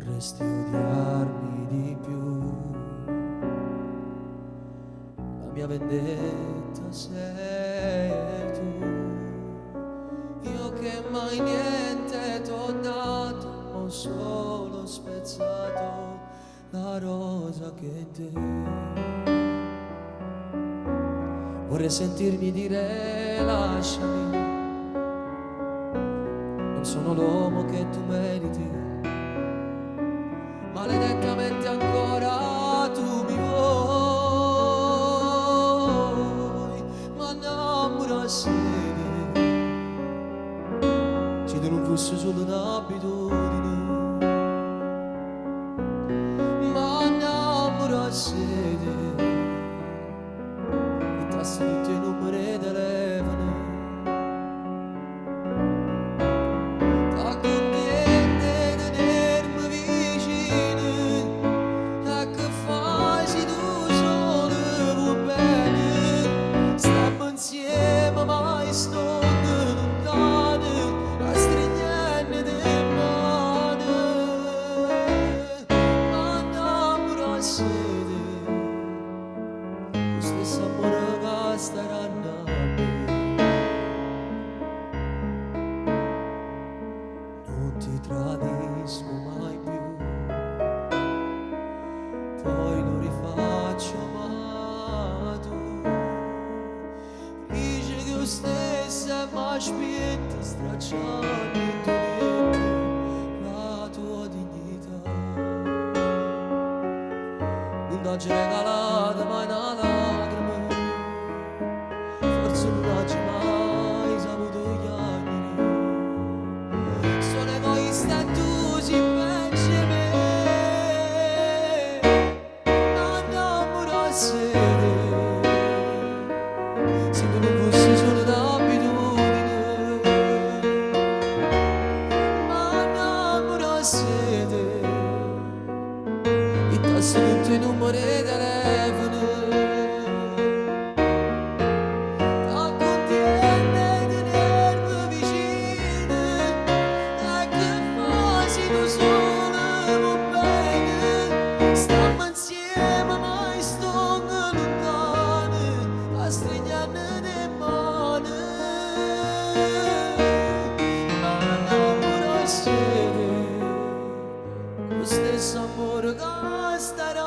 Vorresti odiarmi di più, la mia vendetta sei tu. Io che mai niente t'ho dato, ho solo spezzato la rosa che è in te. Vorrei sentirmi dire lasciami, non sono l'uomo che tu meriti, maledettamente ancora tu mi vuoi, ma innamorarsi se tu non fosse solo un'abitudine, ma innamorarsi e tassi tutti i numeri di telefono. Insieme mai sto lontano a stringerne le mani, ma innamorarsi lo stesso amore che staranno a me. Non ti tradisco mai più, poi lo rifaccio ma tu stessa ma spinta stracciando la tua dignità. Non t'ho regalata mai una lacrima, forse non t'ho mai saputo chiamare. Sono egoista e tu si pensi a me, ma innamorarsi se tu non fossi solo d'abitudine, ma innamorarsi e tassi tutti i numeri di telefono. Accontiene di tenermi vicino, e che fai se tu solo va bene. Stiamo insieme mai sto lontano a stringerne le mani, ma innamorarsi lo stesso amore che starà